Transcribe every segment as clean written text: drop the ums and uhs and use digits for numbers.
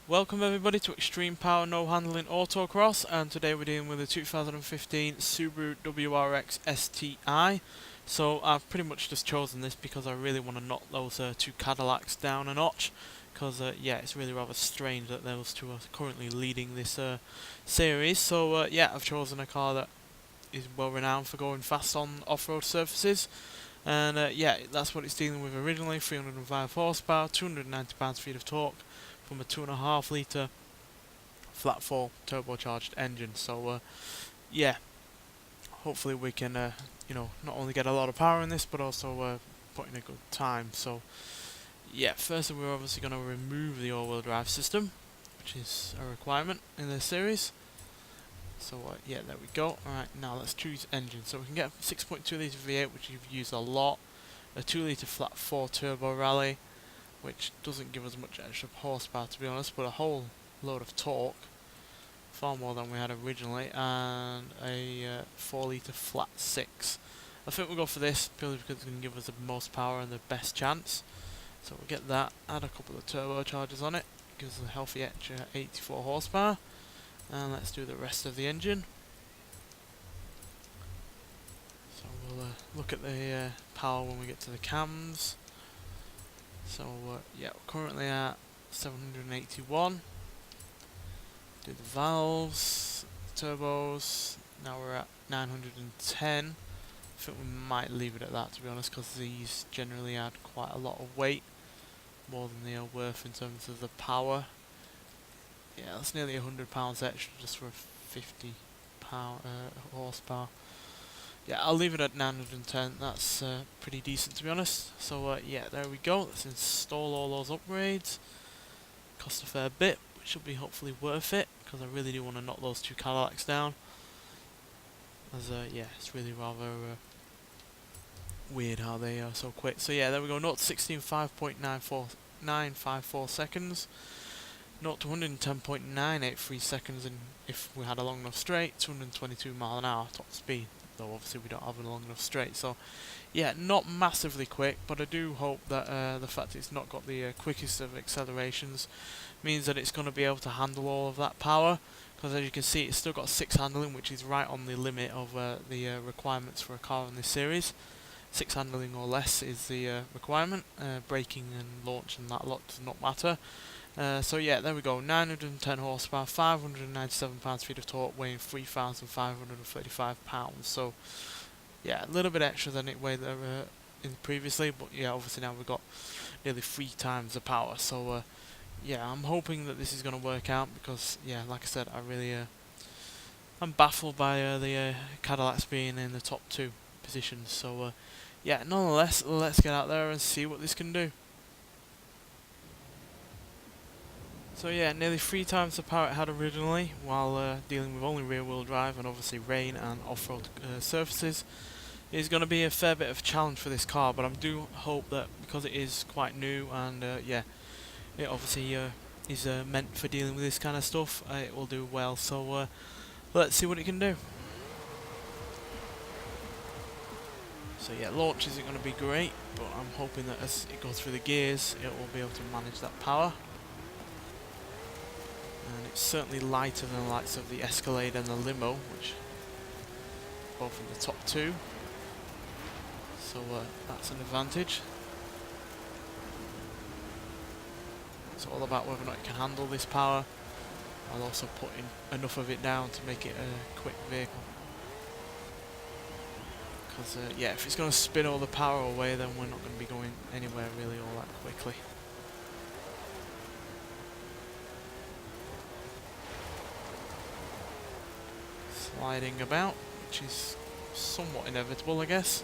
Welcome everybody to Extreme Power No Handling Autocross, and today we're dealing with the 2015 Subaru WRX STI. So I've pretty much just chosen this because I really want to knock those two Cadillacs down a notch, because yeah, it's really rather strange that those two are currently leading this series. So yeah, I've chosen a car that is well renowned for going fast on off-road surfaces. And yeah, that's what it's dealing with originally: 305 horsepower, 290 pounds-feet of torque from a 2.5 litre flat 4 turbocharged engine. So yeah, hopefully we can not only get a lot of power in this, but also put in a good time. So yeah, first we're obviously going to remove the all-wheel drive system, which is a requirement in this series. So yeah, there we go. Alright, now let's choose engine. So we can get 6.2 litre V8, which you've used a lot, a 2 litre flat 4 turbo rally, which doesn't give us much extra horsepower to be honest, but a whole load of torque, far more than we had originally, and a 4 litre flat 6. I think we'll go for this purely because it's going to give us the most power and the best chance. So we'll get that, add a couple of turbochargers on it, gives us a healthy extra 84 horsepower, and let's do the rest of the engine. So we'll look at the power when we get to the cams. So yeah, we're currently at 781. Do the valves, turbos. Now we're at 910. I think we might leave it at that, to be honest, because these generally add quite a lot of weight, more than they are worth in terms of the power. Yeah, that's nearly 100 pounds extra just for 50 horsepower. Yeah, I'll leave it at 910, that's pretty decent to be honest. So yeah, there we go, let's install all those upgrades. Cost a fair bit, which will be hopefully worth it, because I really do want to knock those two Cadillacs down. As yeah, it's really rather weird how they are so quick. So yeah, there we go, 0 to 16, 5.954 seconds. 0 to 110.983 seconds, and if we had a long enough straight, 222 mile an hour top speed. Though obviously we don't have a long enough straight, so yeah, not massively quick, but I do hope that the fact it's not got the quickest of accelerations means that it's going to be able to handle all of that power, because as you can see it's still got 6 handling, which is right on the limit of the requirements for a car in this series. 6 handling or less is the requirement. Braking and launch and that lot does not matter. So yeah, there we go, 910 horsepower, 597 pounds-feet of torque, weighing 3,535 pounds. So yeah, a little bit extra than it weighed in previously, but yeah, obviously now we've got nearly 3 times the power. So yeah, I'm hoping that this is going to work out, because yeah, like I said, I'm baffled by the Cadillacs being in the top 2 positions. So yeah, nonetheless, let's get out there and see what this can do. So yeah, nearly 3 times the power it had originally, while dealing with only rear-wheel drive and obviously rain and off-road surfaces. It is going to be a fair bit of a challenge for this car, but I do hope that because it is quite new and yeah, it obviously is meant for dealing with this kind of stuff, it will do well. So let's see what it can do. So yeah, launch isn't going to be great, but I'm hoping that as it goes through the gears, it will be able to manage that power. And it's certainly lighter than the likes of the Escalade and the Limo, which are both in the top 2. So that's an advantage. It's all about whether or not it can handle this power. I'll also put in enough of it down to make it a quick vehicle. Because yeah, if it's going to spin all the power away, then we're not going to be going anywhere really all that quickly. Sliding about, which is somewhat inevitable, I guess.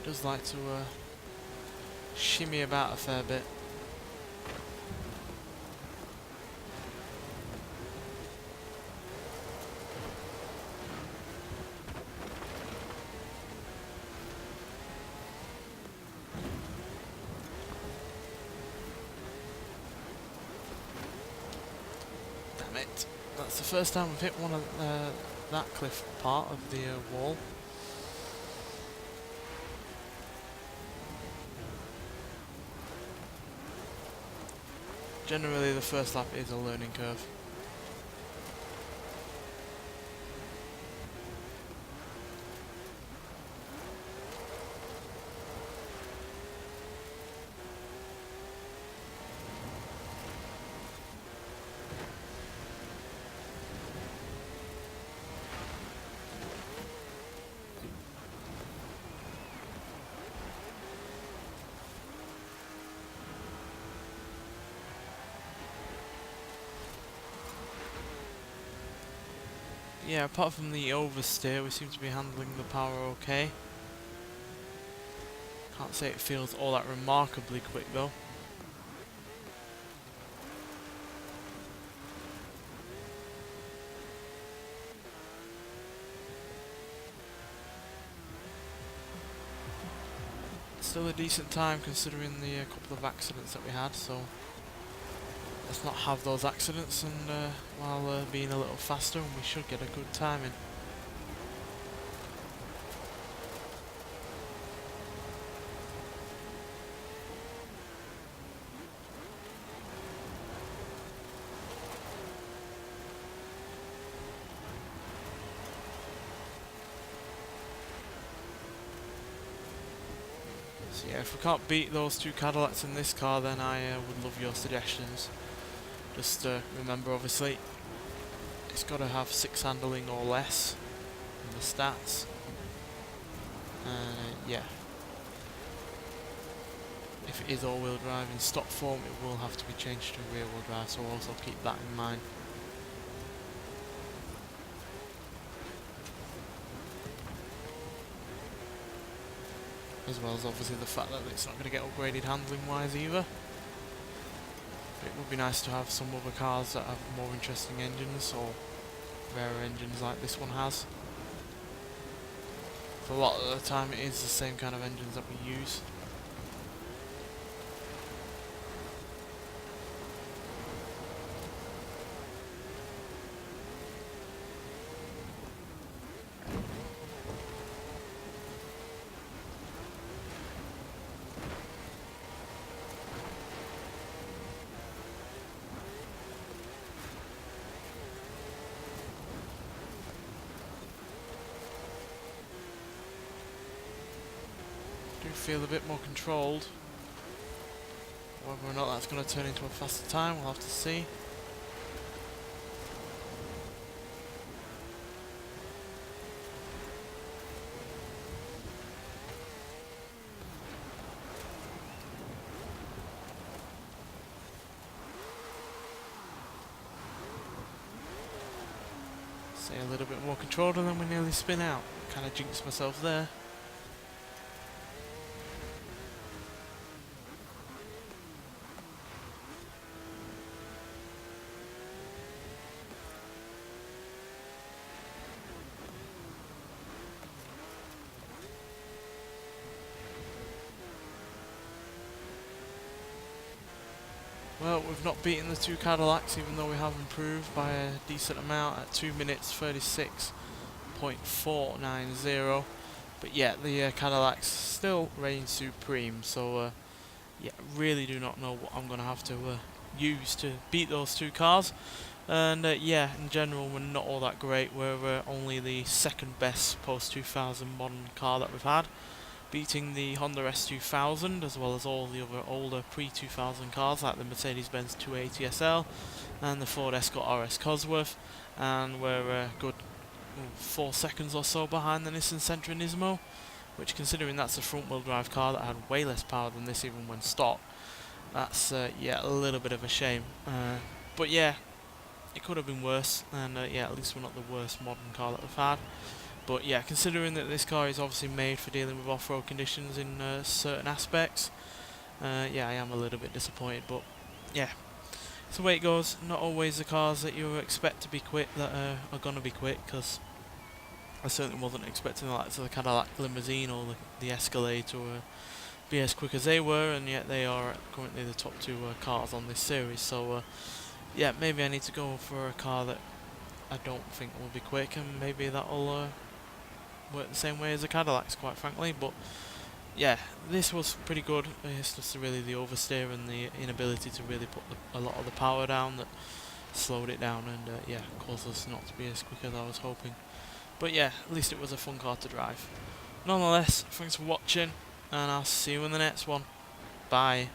Does like to shimmy about a fair bit. That's the first time we've hit one of that cliff part of the wall. Generally the first lap is a learning curve. Yeah, apart from the oversteer, we seem to be handling the power okay. Can't say it feels all that remarkably quick though. Still a decent time considering the couple of accidents that we had, so let's not have those accidents and while being a little faster, and we should get a good time in. So yeah, if we can't beat those two Cadillacs in this car, then I would love your suggestions. Just remember, obviously, it's got to have 6 handling or less in the stats. Yeah. If it is all-wheel drive in stock form, it will have to be changed to rear-wheel drive, so also keep that in mind. As well as obviously the fact that it's not going to get upgraded handling-wise either. It would be nice to have some other cars that have more interesting engines or rarer engines like this one has. For a lot of the time it is the same kind of engines that we use. Do feel a bit more controlled. Whether or not that's going to turn into a faster time, we'll have to see. Say a little bit more controlled and then we nearly spin out. Kind of jinxed myself there. Well, we've not beaten the two Cadillacs, even though we have improved by a decent amount at 2 minutes 36.490. But yeah, the Cadillacs still reign supreme, so yeah, really do not know what I'm going to have to use to beat those two cars. And yeah, in general, we're not all that great. We're only the second best post-2000 modern car that we've had, beating the Honda S2000 as well as all the other older pre-2000 cars like the Mercedes-Benz 280 SL and the Ford Escort RS Cosworth, and we're a good 4 seconds or so behind the Nissan Sentra NISMO, which, considering that's a front-wheel drive car that had way less power than this even when stock, that's yeah, a little bit of a shame. But yeah, it could have been worse, and yeah, at least we're not the worst modern car that we've had. But yeah, considering that this car is obviously made for dealing with off-road conditions in certain aspects, yeah, I am a little bit disappointed. But yeah, it's the way it goes. Not always the cars that you expect to be quick that are going to be quick, because I certainly wasn't expecting the likes of the Cadillac Limousine or the Escalade to be as quick as they were, and yet they are currently the top 2 cars on this series. So yeah, maybe I need to go for a car that I don't think will be quick, and maybe that'll work the same way as the Cadillacs, quite frankly. But yeah, this was pretty good. It's just really the oversteer and the inability to really put a lot of the power down that slowed it down, and yeah, caused us not to be as quick as I was hoping. But yeah, at least it was a fun car to drive. Nonetheless, thanks for watching, and I'll see you in the next one. Bye.